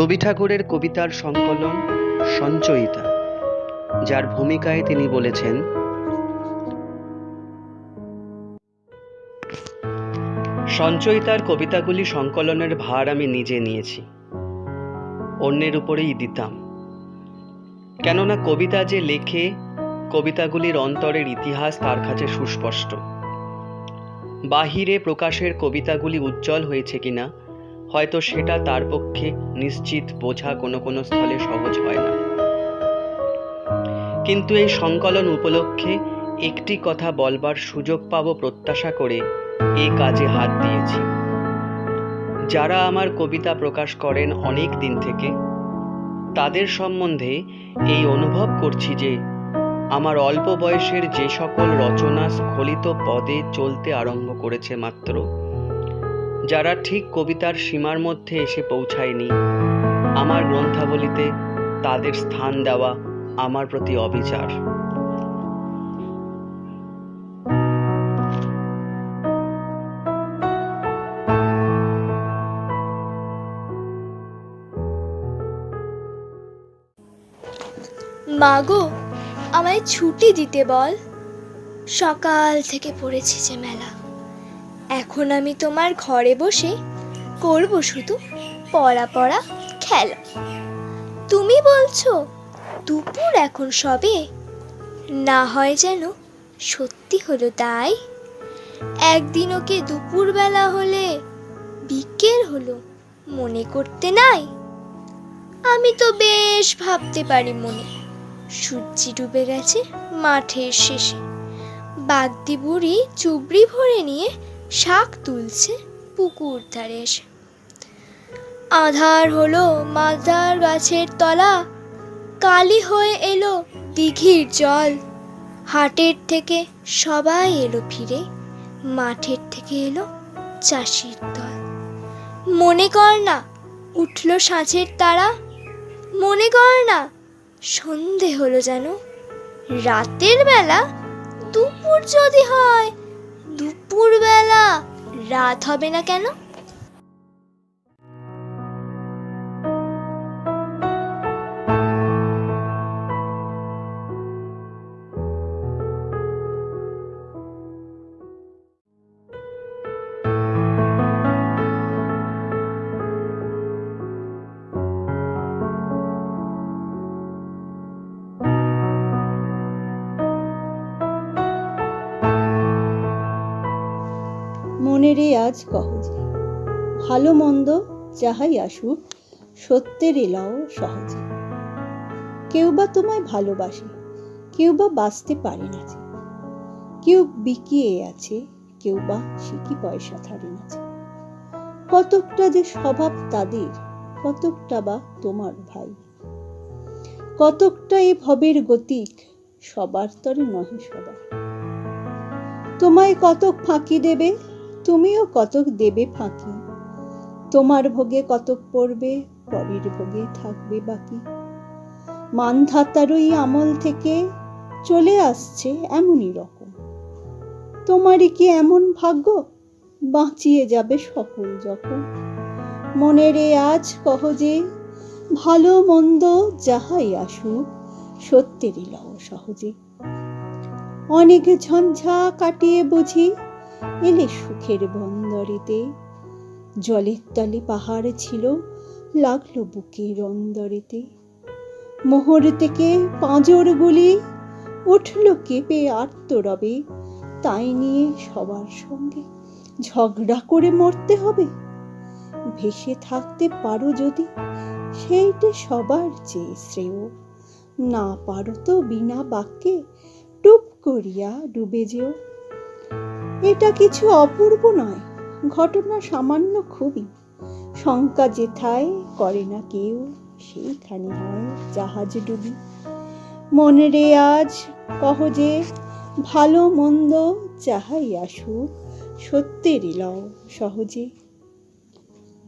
রবি ঠাকুরের কবিতার সংকলন সঞ্চয়িতা, যার ভূমিকায় তিনি বলেছেন, সঞ্চয়িতার কবিতাগুলি সংকলনের ভার আমি নিজে নিয়েছি, অন্যের উপরেই দিতাম। কেননা কবিতা যে লেখে, কবিতাগুলির অন্তরের ইতিহাস তার কাছে সুস্পষ্ট। বাহিরে প্রকাশের কবিতাগুলি উজ্জ্বল হয়েছে কিনা হয়তো সেটা তার পক্ষে নিশ্চিত বোঝা কোনো কোনো স্থলে সহজ হয় না। কিন্তু এই সংকলন উপলক্ষে একটি কথা বলবার সুযোগ পাব প্রত্যাশা করে এই কাজে হাত দিয়েছি। যারা আমার কবিতা প্রকাশ করেন অনেক দিন থেকে, তাদের সম্বন্ধে এই অনুভব করছি যে আমার অল্প বয়সের যে সকল রচনা স্খলিত পদে চলতে আরম্ভ করেছে মাত্র, যারা ঠিক কবিতার সীমার মধ্যে এসে পৌঁছায়নি, আমার গ্রন্থাবলীতে তাদের স্থান দেওয়া আমার প্রতি অবিচার। মাগো, আমায় ছুটি দিতে বল। সকাল থেকে পড়েছি যে মেলা, এখন আমি তোমার ঘরে বসে করব শুধু পড়া পড়া খেলা। তুমি বলছো দুপুর এখন সবে, না হয় যেন সত্যি হলো তাই। একদিন ওকে দুপুর বেলা হলে বিকেল হলো মনে করতে নাই। আমি তো বেশ ভাবতে পারি মনে, সূর্যি ডুবে গেছে মাঠের শেষে, বাগদি বুড়ি চুবড়ি ভরে নিয়ে শাক তুলছে পুকুর ধারে এসে। আধার হলো মাদার গাছের তলা, কালি হয়ে এলো দিঘির জল। হাটের থেকে সবাই এলো ফিরে, মাঠের থেকে এলো চাষির দল। মনে কর না উঠল সাঁঝের তারা, মনে কর না সন্ধে হলো যেন। রাতের বেলা দুপুর যদি হয়, দুপুর বেলা রাত হবে না কেন? মনেরে আজ কহ যে, ভালো মন্দ যাহাই আসুক সত্যের এলাও সহজে। কেউ বা তোমায় ভালোবাসে, কেউ বা বাঁচতে পারে না যে, কেউ বিকিয়ে আছে, কেউ বা শিকি পয়সা ধারে আছে। কতকটা যে স্বভাব তাদের, কতকটা বা তোমার ভাই। কতকটা এ ভবের গতিক, সবার তরে নহে সবার। তোমায় কতক ফাঁকি দেবে, তুমিও কতক দেবে ফাঁকি। তোমার ভোগে কতক পড়বে, পরের ভোগে থাকবে বাকি। মানধাতারই আমল থেকে চলে আসছে এমনই রকম। তোমারই কি এমন ভাগ্য, বাঁচিয়ে যাবে সকল যখন। মনেরে আজ কহ যে, ভালো মন্দ যাহাই আসুক সত্যের এলাও সহজে। অনেক ঝঞ্ঝা কাটিয়ে বুঝি এলে সুখের বন্দরেতে। জলের তলে পাহাড় ছিল, লাগলো বুকের অন্দরেতে। মোহর থেকে পাঁজর গুলি উঠল কেঁপে আর্তরবে। তাই নিয়ে সবার সঙ্গে ঝগড়া করে মরতে হবে। ভেসে থাকতে পারো যদি, সেইটা সবার চেয়ে শ্রেয়। না পারো তো বিনা বাক্যে টুপ করিয়া ডুবে যেও। এটা কিছু অপূর্ব নয়, ঘটনা সামান্য খুবই। শঙ্কা যেথায় করে না কেউ, সেইখানে হয় জাহাজ ডুবি। মনেরে আজ কহ যে, ভালো মন্দ যাহাই আসুক সত্যের এলাও সহজে।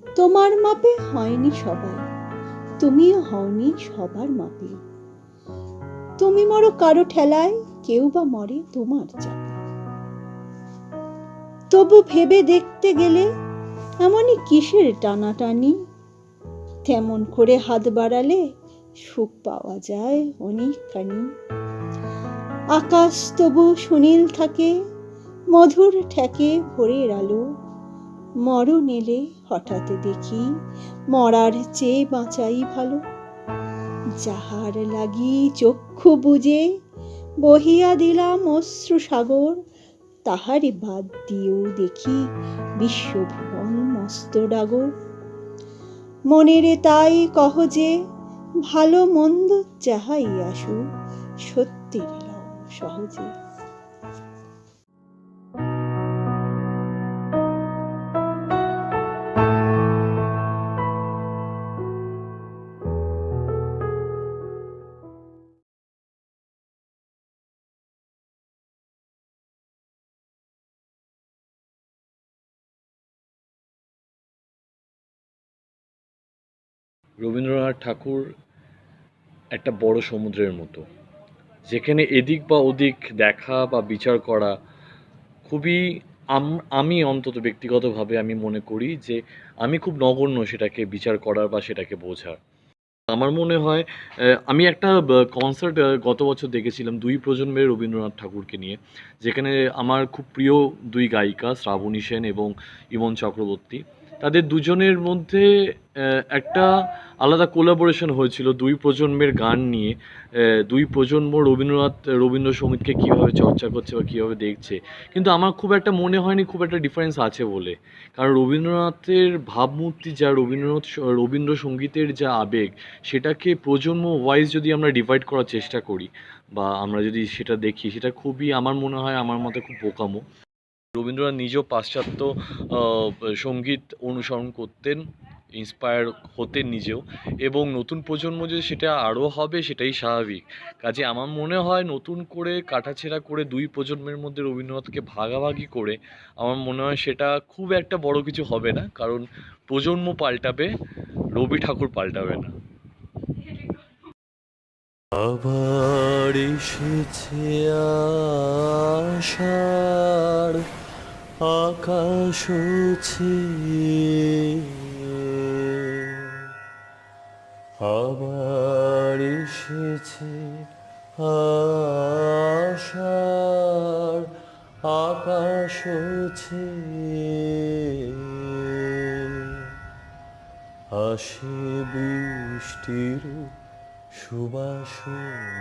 তোমার মাপে হয়নি সবাই, তুমিও হওনি সবার মাপে। তুমি মরো কারো ঠেলায়, কেউ বা মরে তোমার চাপে। তবু ভেবে দেখতে গেলে এমনই কিসের টানাটানি। তেমন করে হাত বাড়ালে সুখ পাওয়া যায় অনেকখানি। আকাশ তবু সুনীল থাকে, মধুর ঠেকে ভোরের আলো। মরণ এলে হঠাৎ দেখি মরার চেয়ে বাঁচাই ভালো। যাহার লাগি চক্ষু বুজে বহিয়া দিলাম অশ্রু সাগর, তাহারে বাদ দিয়েও দেখি বিশ্বভুবন মস্ত ডাগর। মনেরে তাই কহ যে ভালো মন্দ যাহাই আসুক, সত্যের লও সহজে। রবীন্দ্রনাথ ঠাকুর একটা বড় সমুদ্রের মতো, যেখানে এদিক বা ওদিক দেখা বা বিচার করা খুবই, আমি অন্তত ব্যক্তিগতভাবে আমি মনে করি যে আমি খুব নগণ্য সেটাকে বিচার করার বা সেটাকে বোঝার। আমার মনে হয় আমি একটা কনসার্ট গত বছর দেখেছিলাম দুই প্রজন্মের রবীন্দ্রনাথ ঠাকুরকে নিয়ে, যেখানে আমার খুব প্রিয় দুই গায়িকা শ্রাবণী সেন এবং ইমন চক্রবর্তী, তাদের দুজনের মধ্যে একটা আলাদা কোলাবোরেশন হয়েছিল দুই প্রজন্মের গান নিয়ে। দুই প্রজন্ম রবীন্দ্রসঙ্গীতকে কীভাবে চর্চা করছে বা কীভাবে দেখছে, কিন্তু আমার খুব একটা মনে হয়নি খুব একটা ডিফারেন্স আছে বলে। কারণ রবীন্দ্রনাথের ভাবমূর্তি যা, রবীন্দ্রসঙ্গীতের যা আবেগ, সেটাকে প্রজন্ম ওয়াইজ যদি আমরা ডিভাইড করার চেষ্টা করি বা আমরা যদি সেটা দেখি, সেটা খুবই, আমার মনে হয় আমার মতে খুব বোকামো। রবীন্দ্রনাথ নিজেও পাশ্চাত্য সঙ্গীত অনুসরণ করতেন, ইন্সপায়ার হতেন নিজেও, এবং নতুন প্রজন্ম যে সেটা আরও হবে সেটাই স্বাভাবিক। কাজে আমার মনে হয় নতুন করে কাটাছেঁড়া করে দুই প্রজন্মের মধ্যে রবীন্দ্রনাথকে ভাগাভাগি করে আমার মনে হয় সেটা খুব একটা বড় কিছু হবে না, কারণ প্রজন্ম পাল্টাবে, রবি ঠাকুর পাল্টাবে না। আবার এসেছে আষাঢ়, আকাশ ছিয়ে, আবার এসেছে আষাঢ়, আকাশ ছিয়ে, আসে বৃষ্টির সুবাস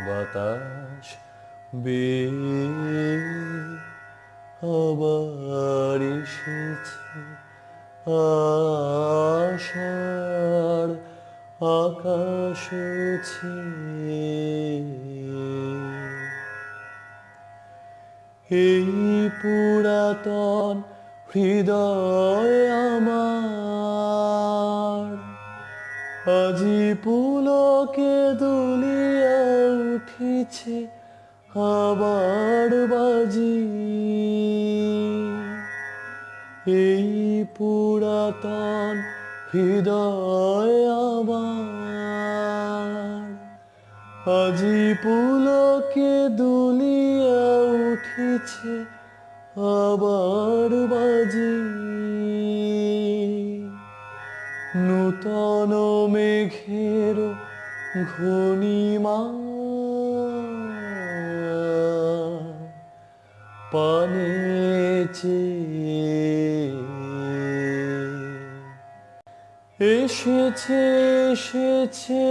বাতাস বেয়ে, আবার এসেছে আষাঢ়, আকাশ ছিয়ে, এই পুরাতন হৃদয় আমার আজি পুলকে দুলিয়া উঠিছে আবার বাজি। এই পুরাতন হৃদয় আমার আজি পুলকে দুলিয়া উঠিছে আবার বাজি। নূতন মেঘের ঘূর্ণিমা পানে এসেছে এসেছে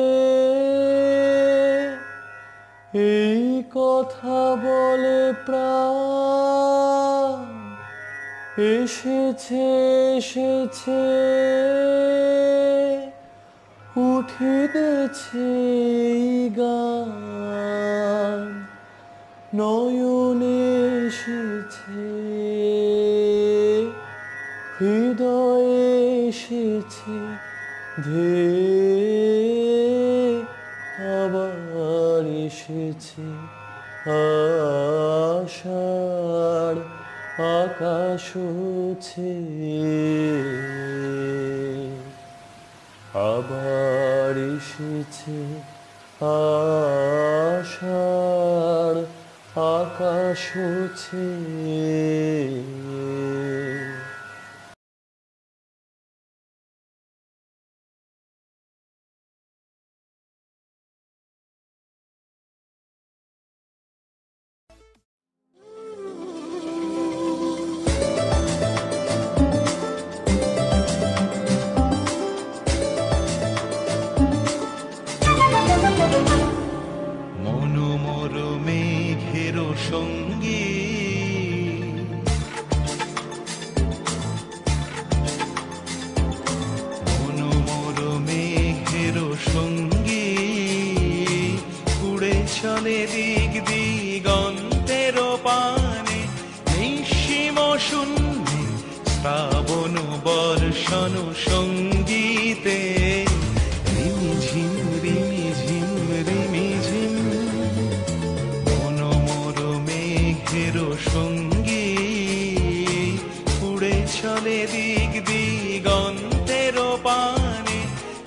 এই কথা বলে প্রাণ, এসেছে এসেছে উঠিতেছে এই গান, নয়নে এসেছে হৃদয়ে এসেছে ধেয়ে, আবার এসেছে আষাঢ়, আকাশ ছিয়ে, আবার এসেছে আষাঢ়, আকাশ ছিয়ে। চলে দিক দিগন্তের পানে, নিঃসীম শূন্যে শ্রাবণ বর্ষণ সঙ্গীতে, রিমিঝিম রিমিঝিম রিমিঝিম মনোমর মেঘের সঙ্গী, উড়ে চলে দিক দিগন্তের পানে,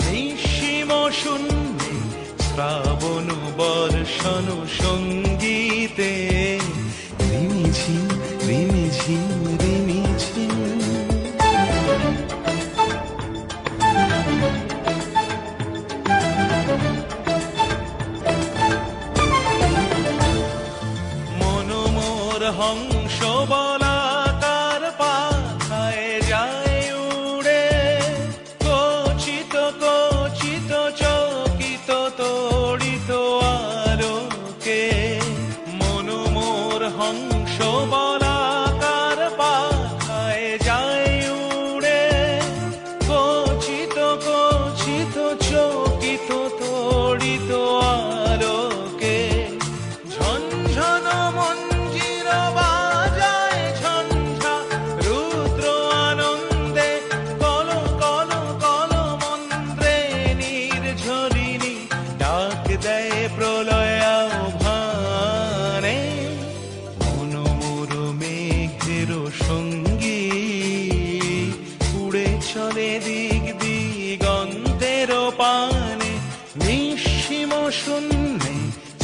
নিঃসীম শূন্যে শ্রাবণ বর্ষণ সঙ্গীতে, রিমিঝিম রিমিঝিম রিমিঝিম। মনোমোর হংস বলাকার পাখায় যায় উড়ে, কচিত কচিত চকিত তড়িত আলোকে, মনোমোর হংস বলাকার পাখায় যায় উড়ে, কচিত কচিত চকিত তড়িত আলোকে, ঝনঝন মঞ্জির বাজায় ঝঞ্ঝা রুদ্র আনন্দে, কল কল কল মন্ত্রে নির্ঝরিণী ডাক দেয় প্রলয় আহ্বানে, মনোমোর মেঘের সঙ্গী, উড়ে চলে দিক দিগন্তের পানে, নিঃসীম শূন্যে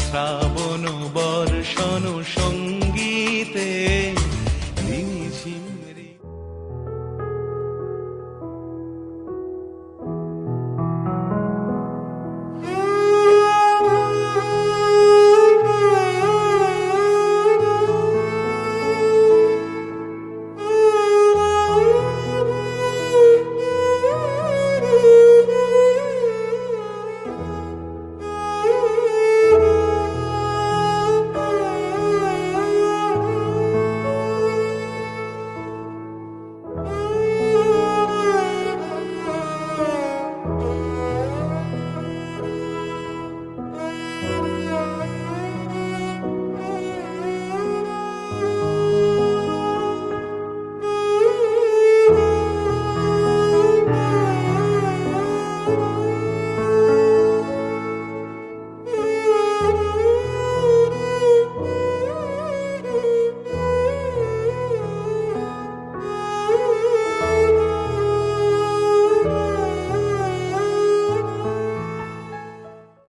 শ্রাবণ বর্ষণ সঙ্গীতে।